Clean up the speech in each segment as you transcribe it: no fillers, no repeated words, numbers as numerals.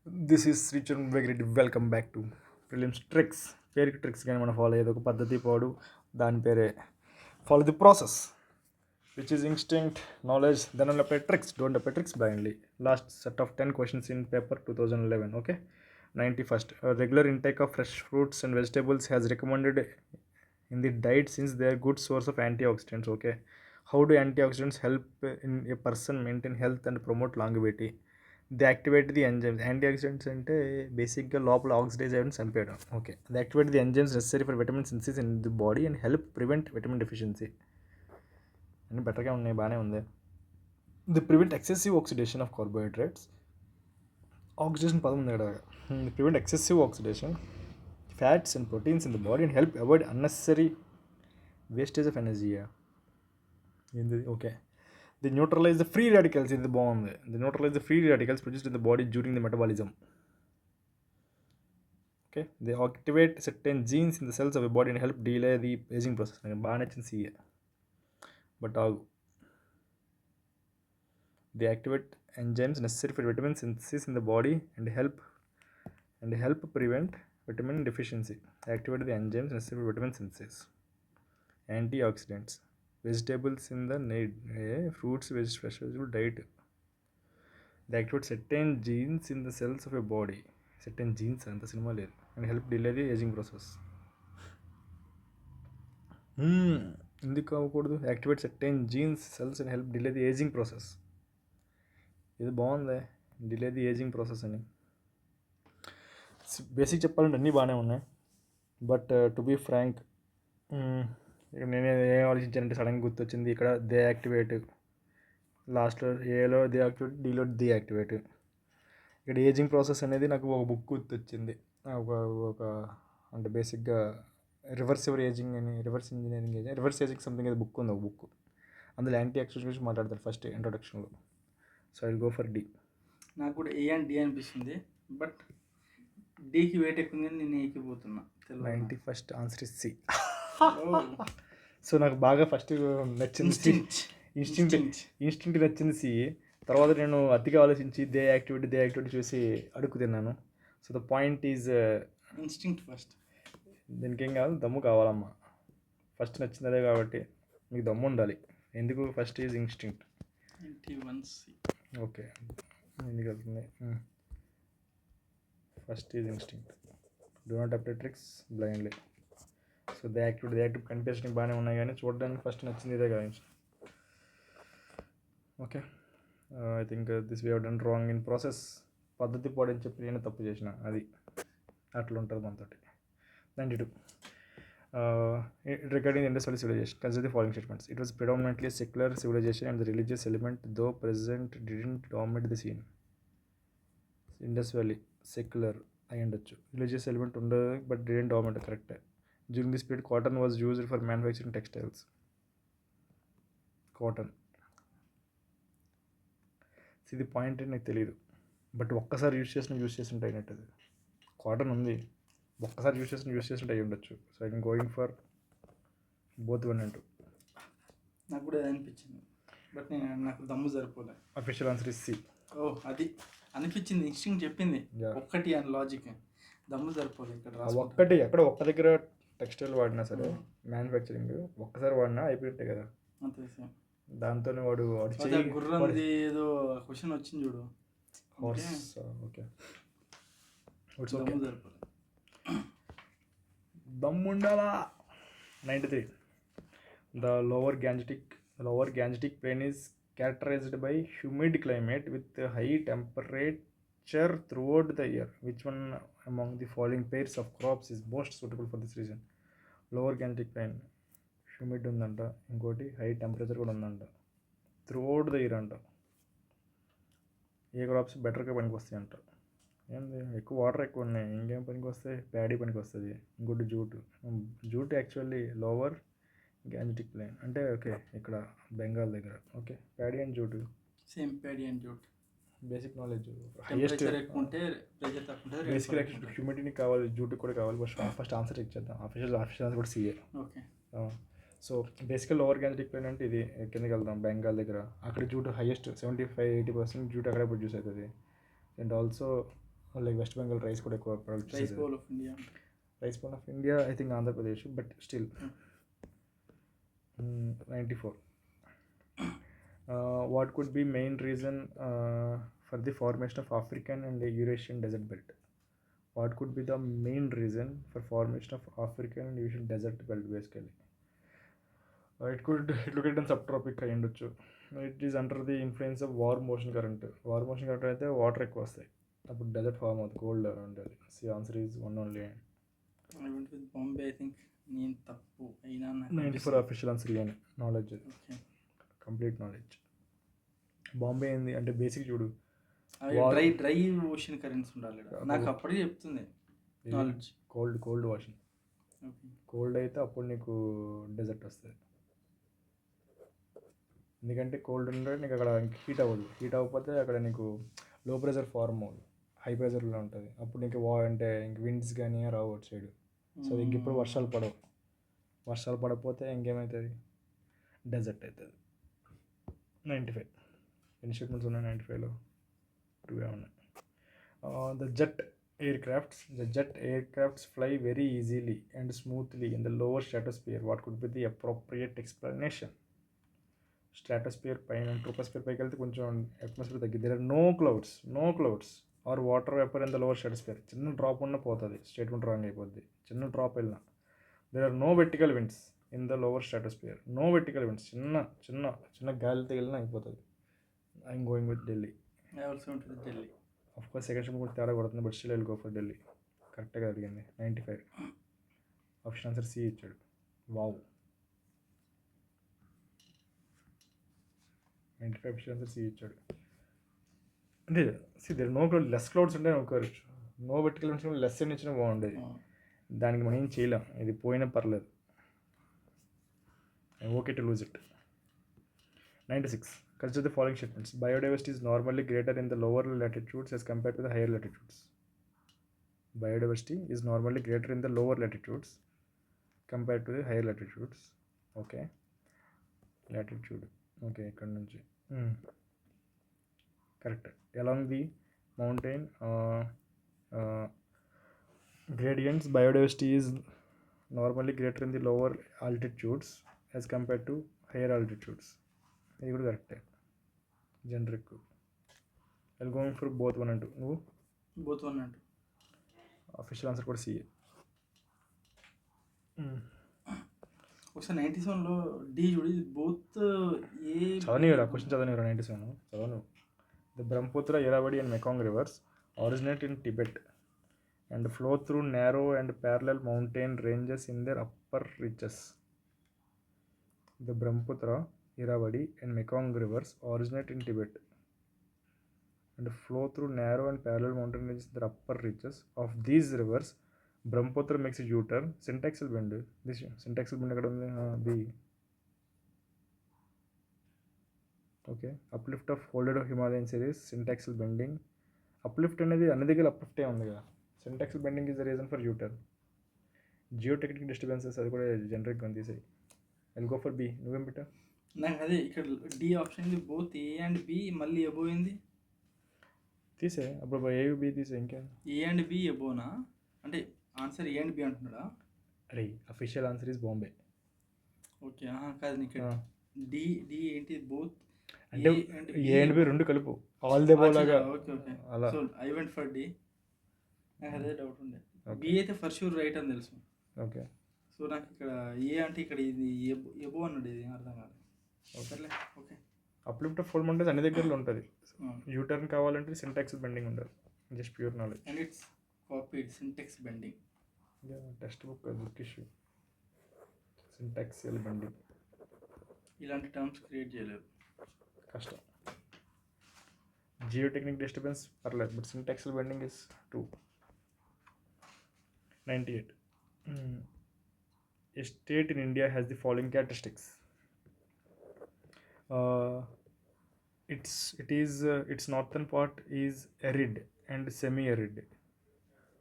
This is Richard Vegretti. Welcome back to Prelims Tricks. పేరుకి tricks కానీ మనం follow అయ్యేది ఒక పద్ధతి పోడు దాని పేరే follow the process which is instinct knowledge then only apply tricks don't apply tricks blindly last set of 10 questions in paper 2011 okay 91st regular intake of fresh fruits and vegetables has recommended in the diet since they are good source of antioxidants okay how do antioxidants help in a person maintain health and promote longevity they activate the enzymes antioxidants అంటే బేసిక్గా లోపల oxidize అయ్యని చంపేయడం okay they activate the enzymes necessary for vitamin synthesis in the body and help prevent vitamin deficiency అన్నీ బెటర్గా ఉన్నాయి బాగానే ఉంది they prevent excessive oxidation of carbohydrates oxidation పదం ఉంది కదా they prevent excessive oxidation fats and proteins in the body and help avoid unnecessary wastage of energy ఏంది okay they neutralize the free radicals ఇది బాగుంది the neutralize the free radicals produced in the body during the metabolism okay they activate certain genes in the cells of the body and help delay the ageing process నాకు బాగా నచ్చింది CA but ఆగు they activate enzymes necessary for vitamin synthesis in the body and help prevent vitamin deficiency activate the enzymes necessary for vitamin synthesis antioxidants vegetables in the fruits vegetable diet they activate certain genes in the cells of a body certain genes anta cinema లేదు and help delay the aging process ఎందుకు అవ్వకూడదు activate certain genes cells and help delay the aging process ఇది బాగుంది delay the ageing process అని basic చెప్పాలంటే అన్నీ బాగానే ఉన్నాయి బట్ టు బీ ఫ్రాంక్ నేను ఏం ఆలోచించానంటే సడన్గా గుర్తొచ్చింది ఇక్కడ దే యాక్టివేట్ లాస్ట్లో ఏలో దే యాక్టివేట్ డీలో ది యాక్టివేట్ ఇక్కడ ఏజింగ్ ప్రాసెస్ అనేది నాకు ఒక బుక్ గుర్తొచ్చింది ఒక ఒక అంటే బేసిక్గా రివర్సివ్ ఏజింగ్ అని reverse engineering aging reverse aging something ఏదో బుక్ ఉంది ఒక బుక్ అందులో యాంటీ ఆక్సిడెంట్స్ గురించి మాట్లాడతారు ఫస్ట్ ఇంట్రొడక్షన్లో so I go for D నాకు కూడా ఏ అండ్ డి అనిపిస్తుంది బట్ డీకి వెయిట్ ఎక్కువ ఉంది నేను ఏకిపోతున్నా 91st answer is C so నాకు బాగా ఫస్ట్ నచ్చింది ఇన్స్టింక్ట్ నచ్చింది సి తర్వాత నేను అతిగా ఆలోచించి దే యాక్టివిటీ చూసి అడుగు తిన్నాను so the point is instinct first దీనికి ఏం కావాలి దమ్ము కావాలమ్మా ఫస్ట్ నచ్చింది అదే కాబట్టి మీకు దమ్ము ఉండాలి ఎందుకు ఫస్ట్ ఈజ్ ఇన్స్టింక్ట్ ఓకే ఎందుకు వెళ్తుంది first is instinct do not apply tricks blindly so they active కనిపించడానికి బాగానే ఉన్నాయి కానీ చూడడానికి ఫస్ట్ నచ్చింది ఇదే కదా okay I think this we have done wrong in process పద్ధతి పాడని చెప్పి నేను తప్పు చేసిన అది అట్లా ఉంటుంది మనతోటి 92 regarding the Indus Valley civilization consider the following statements it was predominantly a secular civilization and the religious element though present didn't dominate the scene Indus valley secular అయి ఉండొచ్చు రిలీజియస్ ఎలిమెంట్ ఉండదు but didn't dominate correct during this period cotton was used for manufacturing textiles cotton ఇది point అని నాకు తెలియదు but ఒక్కసారి use చేస్తుంటే అయినట్టు అది కాటన్ ఉంది ఒక్కసారి యూజ్ చేస్తుంటే అయి ఉండొచ్చు so I can going for both 1 and 2 నాకు కూడా అనిపించింది బట్ నాకు దమ్ము సరిపోలే అఫీషియల్ ఆన్సర్ ఇస్ సి అది అనిపించింది ఇన్స్టింక్ట్ చెప్పింది ఒక్కటి అని లాజిక్ దమ్ము సరిపోలే ఇక్కడ ఒక్కటి ఎక్కడ ఒక్క దగ్గర టెక్స్టైల్ వాడినా సరే మ్యానుఫ్యాక్చరింగ్ ఒక్కసారి వాడినా అయిపోయింటే కదా అంతే సేమ్ దాంతోనే వాడు గుర్రంది ఏదో క్వశ్చన్ వచ్చింది చూడు హార్స్ ఓకే దమ్ము సరిపోలే దమ్ముండాలా 93 the lower Gangetic plain is characterized by humid climate with high temperature throughout the year. Which one among the following pairs of crops is most suitable for this region? Lower Gangetic Plain humid ఉందంట, ఇంకోటి high temperature కూడా ఉందంట, throughout the year అంట. ఏ crops బెటర్గా పనికి వస్తాయి అంట. ఏంది ఎక్కువ వాటర్ ఎక్కువ ఉన్నాయి, ఇంకేం పనికి వస్తాయి? ప్యాడీ పనికి వస్తుంది. ఇంకోటి jute actually lower Gangetic plain అంటే ఓకే ఇక్కడ బెంగాల్ దగ్గర. Okay paddy and jute same paddy and jute basic knowledge. Highest basic humidity కావాలి, జూట్ కూడా కావాలి. ఫస్ట్ ఆన్సర్ ఇచ్చేద్దాం. ఆఫీషియల్ ఆన్సర్ కూడా CA. Okay so basically lower Gangetic plain అంటే ఇది కిందకి వెళ్దాం బెంగాల్ దగ్గర. అక్కడ జూట్ హైయెస్ట్ 75-80% జూట్ అక్కడే ప్రొడ్యూస్ అవుతుంది. And also like West Bengal rice కూడా ఎక్కువ ప్రొడ్యూస్ రైస్ చేసేది. Bowl of India. Rice bowl of India I think Andhra Pradesh, but still 94. What could be main reason for the formation of African and the Eurasian desert belt? What could be the main reason for formation of African and Eurasian desert belt basically? It could locate in subtropic అయ్యుండొచ్చు. It is under the influence of warm ocean current. Warm ocean current అయితే water ఎక్కువ వస్తాయి, అప్పుడు desert form అవుతుంది, cold ఉంటుంది. C answer is one only. I went with Bombay. I think నేను తప్పు అయినా 94 అఫీషియల్ ఆన్సర్ ఇవ్వను. Knowledge, okay. Complete knowledge. Bombay ఏంది అంటే బేసిక్ చూడు, డ్రై ఓషన్ కరెంట్స్ ఉండాలి ఈడ. నాకు అప్పటికే చెప్తుంది నాలెడ్జ్. కోల్డ్ వాషన్. ఓకే. కోల్డ్ అయితే అప్పుడు నీకు డెజర్ట్ వస్తుంది, ఎందుకంటే కోల్డ్ ఉంటే నీకు అక్కడ హీట్ అవ్వదు. హీట్ అవ్వకపోతే అక్కడ నీకు లో ప్రెషర్ ఫార్మ్ అవ్వదు, హై ప్రెషర్లో ఉంటుంది. అప్పుడు నీకు అంటే ఇంక విండ్స్ కానీ రావు అటు సైడ్. సో ఇంకెప్పుడు వర్షాలు పడవు. వర్షాలు పడకపోతే ఇంకేమవుతుంది, డెజర్ట్ అవుతుంది. 95 ఎన్ని స్టేట్మెంట్స్ ఉన్నాయి 95లో? 2 ఉన్నాయి. The jet aircrafts fly very easily and smoothly in the lower stratosphere. What could be the appropriate explanation? Stratosphere పైన, ట్రోపోస్పియర్ పైకి వెళ్తే కొంచెం అట్మాస్ఫియర్ తగ్గింది. There are no clouds or water vapour in the lower stratosphere. చిన్న drop ఉన్న పోతుంది, statement wrong అయిపోద్ది. చిన్న డ్రాప్ వెళ్ళిన. There are no vertical winds in the lower stratosphere. No vertical winds, చిన్న గాలి తగిలినా అయిపోతుంది. I'm going with Delhi. I also went with Delhi. Of course second statement కూడా తేడా కొడుతుంది, but still I will go for Delhi. కరెక్ట్గా అడిగింది. 95 ఆప్షన్ ఆన్సర్ సి ఇచ్చాడు. వావ్. 95 ఆప్షన్ ఆన్సర్ సి ఇచ్చాడు. అంటే there no cloud, less clouds ఉంటే అనుకోవచ్చు. నో వెర్టికల్ విండ్స్ లెస్ అని ఇచ్చినా బాగుండేది. దానికి మనం ఏం చేయలేం, ఇది పోయినా పర్లేదు. Okay to lose it. 96. Consider the following statements. Biodiversity is normally greater in the lower latitudes as compared to the higher latitudes. Biodiversity is normally greater in the lower latitudes compared to the higher latitudes. Okay. Latitude. Okay, ఇక్కడ నుంచి correct. Along the mountain gradients, biodiversity is normally greater in the lower altitudes as compared to higher altitudes. ఇది కూడా కరెక్టే. Generic. I going for both 1 and 2. నువ్వు? Both 1 and 2. Official answer కూడా C A. ఒకసారి 97లో D చూడు, బోత్ ఏ చదవనివరా question, చదవనివరా 97 చదవను. The Brahmaputra, Irrawaddy and Mekong rivers originate in Tibet and flow through narrow and parallel mountain ranges in their upper reaches. The Brahmaputra, Irrawaddy and Mekong rivers originate in Tibet and flow through narrow and parallel mountain ranges in their upper reaches. Of these rivers, Brahmaputra makes a U-turn. Syntaxal bend. This syntaxal bend ekkada undi? B. Okay. Uplift of folded Himalayan series. Syntaxal bending. Uplift అనేది అన్ని దగ్గర uplift ఉంది కదా. Syntaxal bending is the reason for U-turn. Geotechnic disturbances అది కూడా generic ఉంది, తీసేయి. I'll go for B. నువ్వేం పెట్టా? నాకు అదే ఇక్కడ డి ఆప్షన్ ఉంది. బోత్ ఏ అండ్ బి మళ్ళీ ఎబోయింది, తీసే. అప్పుడు ఏ బి తీసే. ఇంకేం? ఏ అండ్ బి ఎబోనా అంటే ఆన్సర్ ఏ అండ్ బి అంటున్నాడా? అరే official answer is Bombay. Okay. కాదు నీకు డి డి ఏంటి? బోత్ అంటే ఏ అండ్ బి రెండు కలుపు, ఆల్ ది అబౌవ్ లాగా. Okay okay. అలా. So I went for D. నాకు అదే డౌట్ ఉండే. బి అయితే ఫర్ షూర్ రైట్ అని తెలుసు. ఓకే. సో నాకు ఇక్కడ ఏ అంటే ఇక్కడ ఇది ఎబో అన్నాడు, ఇది అర్థం కాదు. ఓకేలే. Okay. Uplift of fold mountains అన్ని దగ్గరలో ఉంటుంది. యూటర్న్ కావాలంటే సింటాక్స్ బెండింగ్ ఉండాలి. Just pure knowledge. And it's copied syntax bending. Text book issue. Syntaxial bending ఇలాంటి టర్మ్స్ క్రియేట్ చేయలేదు, కష్టం. జియోటెక్నిక్ డిస్టర్బెన్స్ పర్లేదు, but syntaxial bending is 2. 98. A state in India has the following characteristics. Its northern part is arid and semi-arid.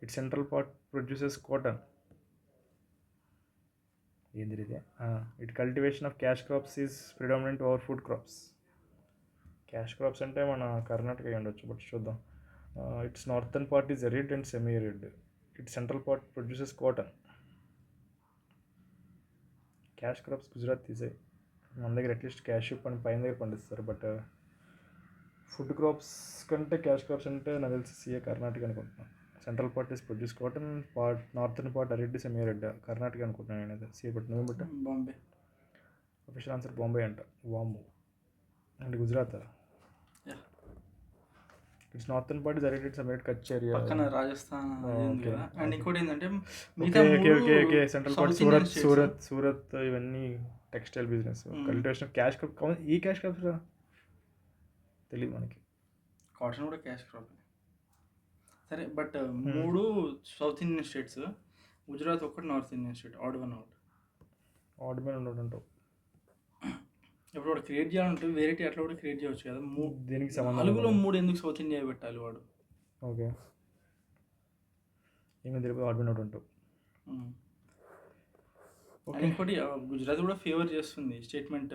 Its central part produces cotton. Its cultivation of cash crops is predominant over food crops. Cash crops అంటే మన కర్ణాటక ఉండొచ్చు, but చూద్దాం. Its northern part is arid and semi-arid. Its central part produces cotton. Cash crops Gujarat తీసాయి. మన దగ్గర at least cashew పైన దగ్గర పండిస్తారు. బట్ ఫుడ్ క్రాప్స్ కంటే క్యాష్ క్రాప్స్ అంటే నాకు తెలిసి సీఏ కర్ణాటక అనుకుంటున్నాను. Central part is produce cotton, northern part arid semi arid Karnataka అనుకుంటున్నాను నేనైతే. సీఏ బట్ నువ్వు but Bombay. Official answer Bombay అంట. వాము and Gujarat. It's northern part is arid semi arid Kutch area. పక్కన రాజస్థాన్ అది ఉంది కదా. అండ్ ఇంకోటి ఏంటంటే ఓకే సెంట్రల్ పార్ట్ సూరత్ ఇవన్నీ textile business, cultivation cash crop. ఈ క్యాష్ క్రాప్స్ తెలియదు మనకి. కాటన్ కూడా క్యాష్ క్రాప్. సరే but 3 south Indian states, Gujarat ఒకటి north Indian state. Odd one out. Odd man ఉండటంటావు. ఇప్పుడు వాడు క్రియేట్ చేయాలంటే వేరేటి అట్లా కూడా క్రియేట్ చేయవచ్చు కదా. దీనికి 4లో 3 ఎందుకు సౌత్ ఇండియా పెట్టాలి వాడు? ఓకే ఏమీ తెలియదు. ఆడ్ మ్యాన్ అవుట్ ఉంటావు. ఇంకోటి గుజరాత్ కూడా ఫేవర్ చేస్తుంది స్టేట్మెంట్.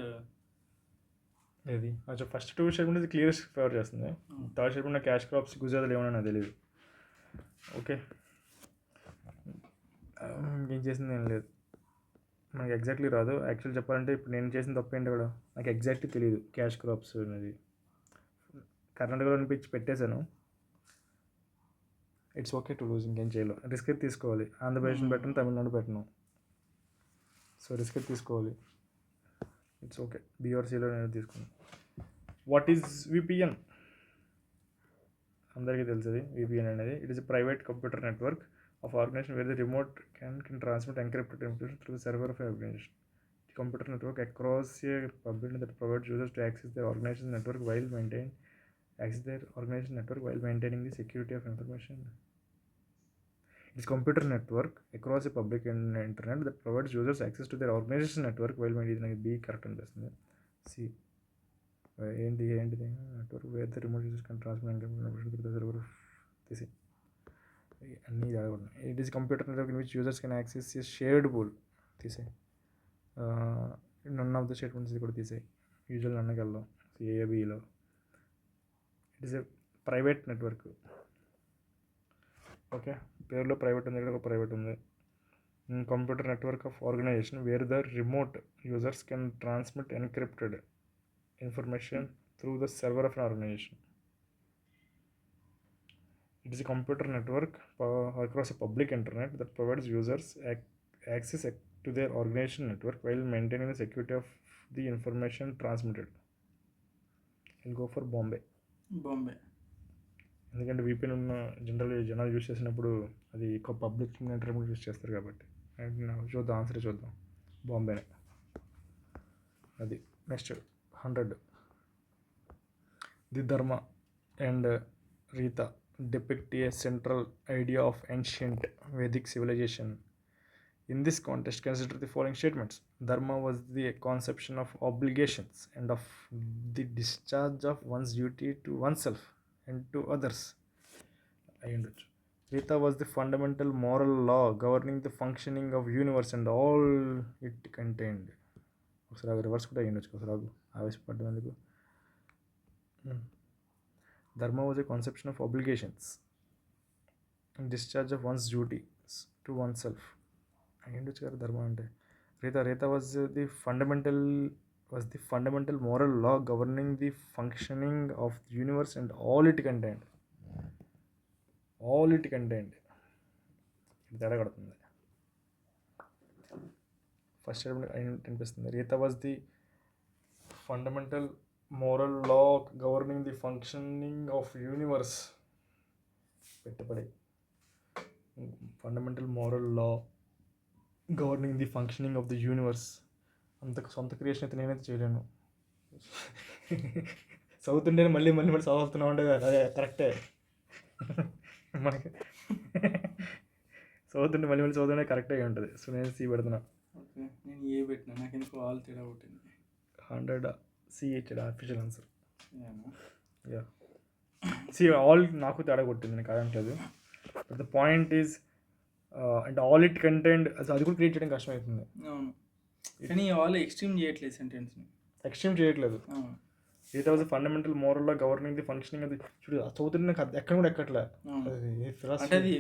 ఏది ఫస్ట్ 2 స్టేట్మెంట్ క్లియర్ ఫేవర్ చేస్తుంది. థర్డ్ స్టేట్మెంట్ క్యాష్ క్రాప్స్ గుజరాత్లో ఏమన్నా నాకు తెలియదు. ఓకే ఇంకేం చేసింది ఏం లేదు. నాకు ఎగ్జాక్ట్లీ రాదు. యాక్చువల్ చెప్పాలంటే ఇప్పుడు నేను చేసిన తప్పు ఏంటి కూడా నాకు ఎగ్జాక్ట్లీ తెలియదు. క్యాష్ క్రాప్స్ అనేది కర్ణాటకలో అనిపించి పెట్టేశాను. It's okay to lose. ఇంకేం చేయలేదు. రిస్క్ తీసుకోవాలి. ఆంధ్రప్రదేశ్ని పెట్టను, తమిళనాడు పెట్టను. సో రిస్క్ తీసుకోవాలి. It's okay. బీఆర్సీలో నేను తీసుకున్నాను. What is VPN? అందరికీ తెలుస్తుంది విపిఎన్ అనేది. It is a private computer network of organization where the remote can transmit encrypted information through the server of an organization. The computer network across a public that provides users to access their organization network while maintaining the security of information. It is computer network across a public internet that provides users access to their organization network while maintaining the correct understanding. See, network where the remote users can transmit encrypted information through the server of this. అన్నీ చదవడం. It is computer network in which users can access a shared pool. తీసాయి. None of the statements కూడా తీసాయి. Usual నన్నకి వెళ్దాం. ఏఏబిలో it is a private network. Okay పేరులో private ఉంది, ఇక్కడ ఒక ప్రైవేట్ ఉంది. Computer network of organization where the remote users can transmit encrypted information through the server of an organization. It is a computer network across a public internet that provides users access to their organization network while maintaining the security of the information transmitted. I'll go for Bombay. ఎందుకంటే VPN ఉన్న జనాలు use చేసినప్పుడు అది ఎక్కువ public internet use చేస్తారు కాబట్టి. చూద్దాం answer చూద్దాం. బాంబేనే అది. నెక్స్ట్ 100. ది ధర్మ and రీత depict a central idea of ancient Vedic civilization. In this context, consider the following statements. Dharma was the conception of obligations and of the discharge of one's duty to oneself and to others. Rita was the fundamental moral law governing the functioning of universe and all it contained. ఒకసారి reverse కూడా అయ్యిండొచ్చు. ఒకసారి ఆవేశపడ్డం ఎందుకు. Dharma was a conception of obligations and discharge of one's duties to oneself. అయ్యిండొచ్చు కదా ధర్మ అంటే. రీత was the fundamental moral law governing the functioning of the universe and all it contained. ఇది తేడా కొడుతుంది. ఫస్ట్ అనిపిస్తుంది. రీత was the fundamental moral law governing the functioning of universe. పెట్టుబడి. Fundamental moral law governing the functioning of the universe. అంత సొంత creation అయితే నేనైతే చేయలేను. చదువుతుంటేనే మళ్ళీ చదువుతున్నావు అంటే అదే కరెక్టే. మనకి చదువుతుంటే మళ్ళీ చదువుతుంటే కరెక్టే ఉంటుంది. సో నేను సి పెడుతున్నా. నేను ఏ పెట్టినా నాకు ఎందుకు ఆల్ తేడా పుట్టింది. 100 సి ఇచ్చాడు official answer. Yeah C all నాకు తేడా కొట్టింది, నేను కాదంటలేదు. బట్ ద పాయింట్ ఈజ్ అంటే ఆల్ ఇట్ కంటెంట్ అది కూడా క్రియేట్ చేయడం కష్టమవుతుంది. అవును, కానీ ఆల్ ఎక్స్ట్రీమ్ చేయట్లేదు, సెంటెన్స్ని ఎక్స్ట్రీమ్ చేయట్లేదు. Eighth was fundamental moral governing the functioning అది చూడు చదువుతుంటే నాకు ఎక్కడ కూడా ఎక్కట్లే అవును. అది అంటే అది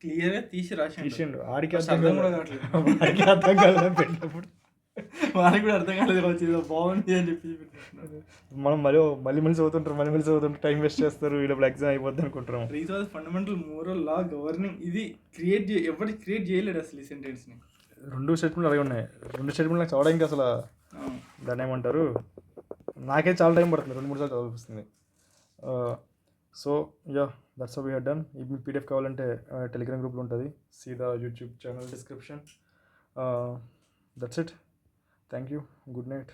క్లియర్గా తీసి రాసి తీసిండు ఆడికి ఫస్ట్ అర్థం అర్థం కూడా కాలేదు కావట్లేదు. ఆడికి అర్థం కాలేదు పెట్టినప్పుడు వాళ్ళకి కూడా అర్థం కాలేదు కావచ్చు ఏదో బాగుంది అని చెప్పి పెట్టినట్టున్నారు. మనం మళ్ళీ చదువుతుంటారు టైం వేస్ట్ చేస్తారు వీళ్ళప్పుడు ఎగ్జామ్ అయిపోద్ది అనుకుంటాం. Rita was fundamental moral law governing ఇది ఎవరు క్రియేట్ చేయలేడు అసలు ఈ సెంటెన్స్ని. రెండు స్టేట్మెంట్లు అలాగే ఉన్నాయి. రెండు స్టేట్మెంట్ నాకు చదవడానికి అసలు దాన్ని ఏమంటారు నాకే చాలా టైం పడుతుంది 2-3 సార్లు చదవాల్సింది. So yeah that's how we had done. ఈ పీడిఎఫ్ కావాలంటే టెలిగ్రామ్ గ్రూప్లో ఉంటుంది, see the YouTube channel description. That's it. Thank you. Good night.